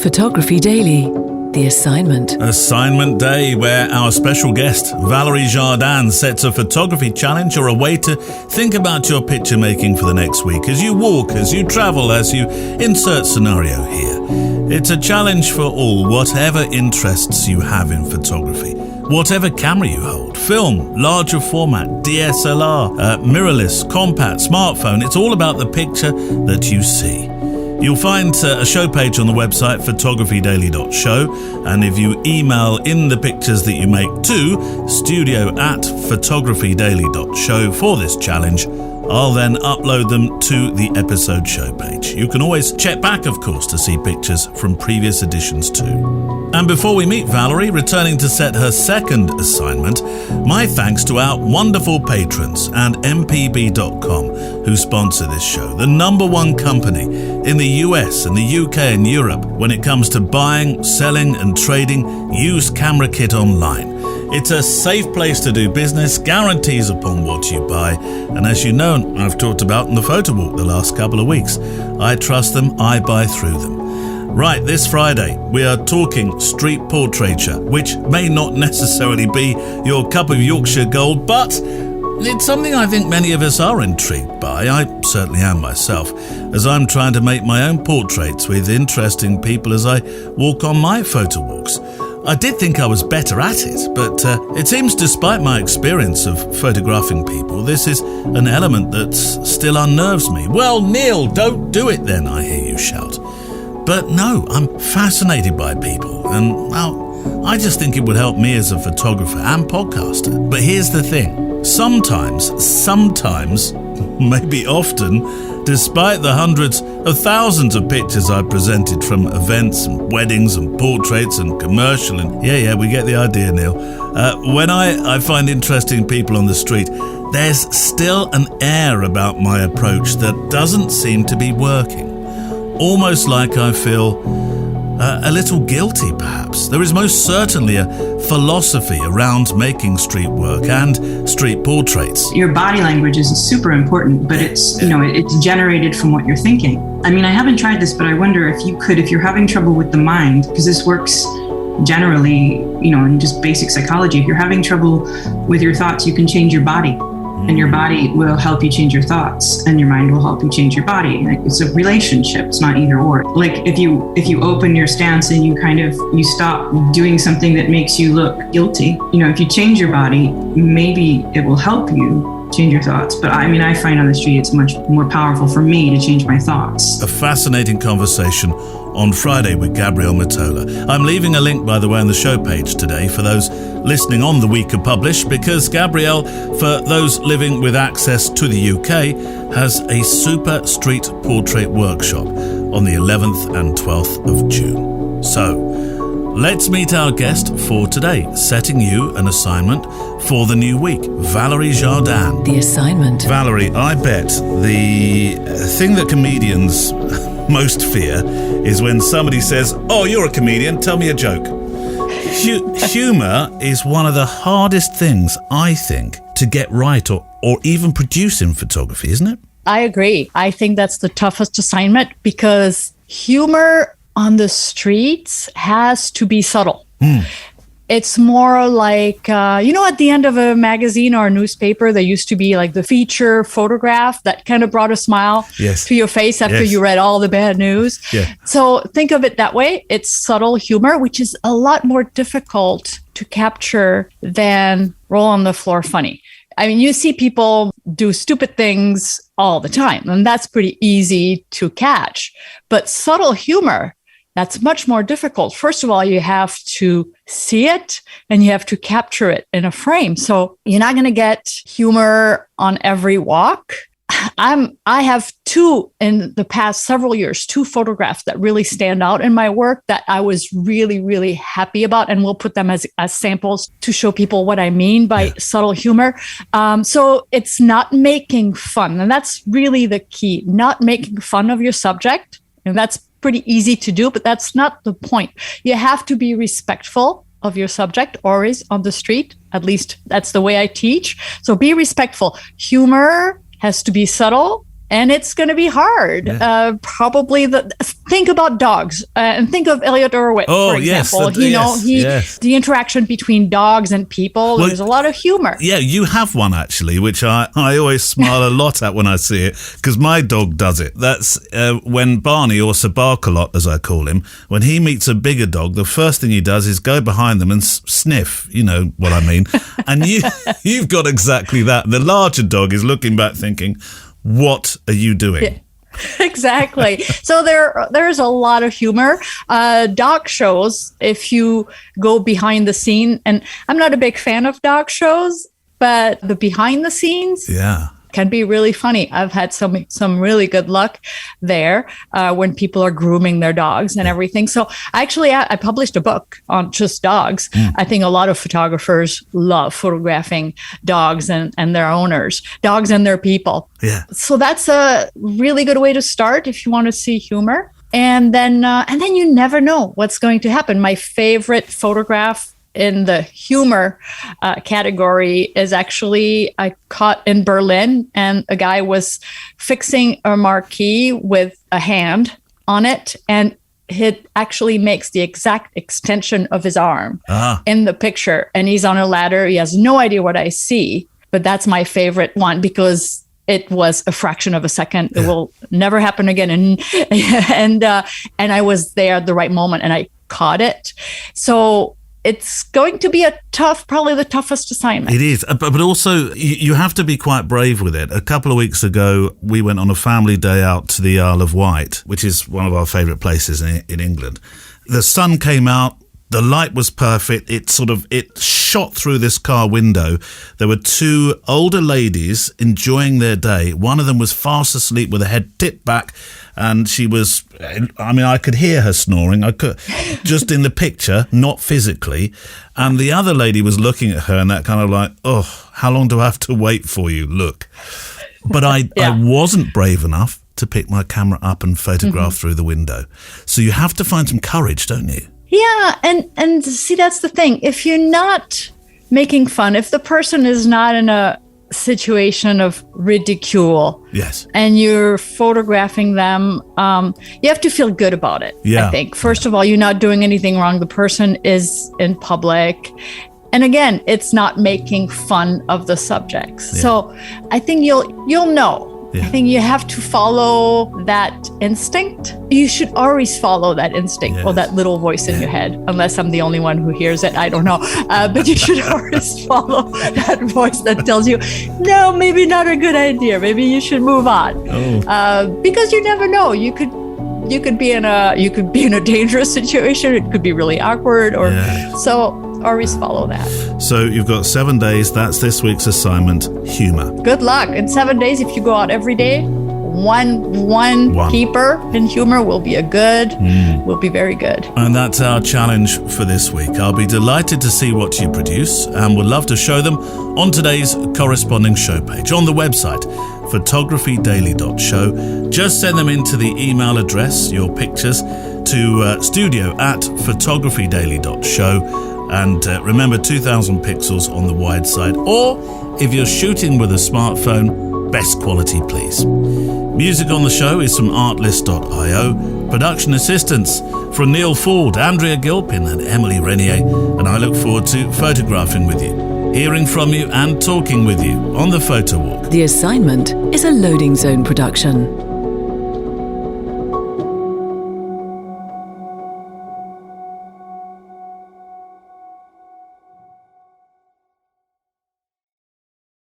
Photography Daily, the assignment. Assignment day, where our special guest, Valerie Jardin, sets a photography challenge or a way to think about your picture making for the next week as you walk, as you travel, as you insert scenario here. It's a challenge for all, whatever interests you have in photography. Whatever camera you hold, film, larger format, DSLR, mirrorless, compact, smartphone, it's all about the picture that you see. You'll find a show page on the website photographydaily.show, and if you email in the pictures that you make to studio@photographydaily.show for this challenge, I'll then upload them to the episode show page. You can always check back, of course, to see pictures from previous editions too. And before we meet Valerie, returning to set her second assignment, my thanks to our wonderful patrons and mpb.com who sponsor this show, the number one company in the US and the UK and Europe when it comes to buying, selling and trading used camera kit online. It's a safe place to do business, guarantees upon what you buy, and as you know, I've talked about in the photo walk the last couple of weeks, I trust them, I buy through them. Right, this Friday, we are talking street portraiture, which may not necessarily be your cup of Yorkshire gold, but it's something I think many of us are intrigued by. I certainly am myself, as I'm trying to make my own portraits with interesting people as I walk on my photo walks. I did think I was better at it, but it seems despite my experience of photographing people, this is an element that still unnerves me. Well, Neil, don't do it then, I hear you shout. But no, I'm fascinated by people, and well, I just think it would help me as a photographer and podcaster. But here's the thing, sometimes, maybe often, despite the hundreds of thousands of pictures I've presented from events and weddings and portraits and commercial and yeah, we get the idea, Neil. When I find interesting people on the street, there's still an air about my approach that doesn't seem to be working. Almost like I feel a little guilty, perhaps. There is most certainly a philosophy around making street work and street portraits. Your body language is super important, but it's generated from what you're thinking. I mean, I haven't tried this, but I wonder if you're having trouble with the mind, because this works generally, in just basic psychology. If you're having trouble with your thoughts, you can change your body. And your body will help you change your thoughts, and your mind will help you change your body. Like, it's a relationship. It's not either or. Like if you open your stance and you stop doing something that makes you look guilty. If you change your body, maybe it will help you change your thoughts. But I mean, I find on the street it's much more powerful for me to change my thoughts. A fascinating conversation on Friday with Gabrielle Matola. I'm leaving a link, by the way, on the show page today for those listening on the week of Publish, because Gabrielle, for those living with access to the UK, has a super street portrait workshop on the 11th and 12th of June. So, let's meet our guest for today, setting you an assignment for the new week, Valerie Jardin. The assignment. Valerie, I bet the thing that comedians most fear is when somebody says, "Oh, you're a comedian, tell me a joke." Humour is one of the hardest things, I think, to get right or even produce in photography, isn't it? I agree. I think that's the toughest assignment, because humor on the streets has to be subtle. It's more like, at the end of a magazine or a newspaper, there used to be like the feature photograph that kind of brought a smile to your face after you read all the bad news. Yeah. So think of it that way. It's subtle humor, which is a lot more difficult to capture than roll on the floor funny. I mean, you see people do stupid things all the time, and that's pretty easy to catch. But subtle humor, that's much more difficult. First of all, you have to see it and you have to capture it in a frame. So you're not going to get humor on every walk. I have in the past several years, 2 photographs that really stand out in my work that I was really, really happy about. And we'll put them as samples to show people what I mean by subtle humor. So it's not making fun. And that's really the key, not making fun of your subject. And that's pretty easy to do, but that's not the point. You have to be respectful of your subject, always on the street. At least that's the way I teach. So be respectful. Humor has to be subtle and it's going to be hard. Yeah. Probably think about dogs and think of Elliot Horowitz, for example. The interaction between dogs and people, there's a lot of humor. Yeah, you have one actually, which I always smile a lot at when I see it, because my dog does it. That's when Barney, or Sir Barkalot as I call him, when he meets a bigger dog, the first thing he does is go behind them and sniff, you know what I mean. And you've got exactly that. The larger dog is looking back thinking, what are you doing? Yeah. Exactly. So there's a lot of humor. Dog shows, if you go behind the scene, and I'm not a big fan of dog shows, but the behind the scenes can be really funny. I've had some really good luck there when people are grooming their dogs and everything. So I published a book on just dogs. I think a lot of photographers love photographing dogs and their owners, dogs and their people. Yeah. So that's a really good way to start if you want to see humor. And then you never know what's going to happen. My favorite photograph in the humor category is actually I caught in Berlin, and a guy was fixing a marquee with a hand on it, and it actually makes the exact extension of his arm in the picture. And he's on a ladder. He has no idea what I see, but that's my favorite one because it was a fraction of a second. It will never happen again. And I was there at the right moment, and I caught it. So it's going to be probably the toughest assignment. It is, but also you have to be quite brave with it. A couple of weeks ago, we went on a family day out to the Isle of Wight, which is one of our favourite places in England. The sun came out. The light was perfect. It shot through this car window. There were two older ladies enjoying their day. One of them was fast asleep with her head tipped back, and she was, I could hear her snoring. I could, just in the picture, not physically. And the other lady was looking at her and that kind of like, oh, how long do I have to wait for you? Look. But I wasn't brave enough to pick my camera up and photograph through the window. So you have to find some courage, don't you? Yeah, and see, that's the thing. If you're not making fun, if the person is not in a situation of ridicule, and you're photographing them, you have to feel good about it. I think first of all, you're not doing anything wrong. The person is in public, and again, it's not making fun of the subjects. So I think you'll know. I think you have to follow that instinct. You should always follow that instinct or that little voice in your head, unless I'm the only one who hears it. I don't know. But you should always follow that voice that tells you, no, maybe not a good idea. Maybe you should move on. Because you never know. You could be in a dangerous situation. It could be really awkward so always follow that. So you've got 7 days. That's this week's assignment, humor. Good luck. In 7 days, if you go out every day, one keeper in humor will be will be very good. And that's our challenge for this week. I'll be delighted to see what you produce and would love to show them on today's corresponding show page on the website, photographydaily.show. Just send them into the email address, your pictures, to studio@photographydaily.show. And remember, 2,000 pixels on the wide side. Or if you're shooting with a smartphone, best quality, please. Music on the show is from artlist.io. Production assistance from Neil Ford, Andrea Gilpin and Emily Renier. And I look forward to photographing with you, hearing from you and talking with you on the Photo Walk. The Assignment is a Loading Zone production.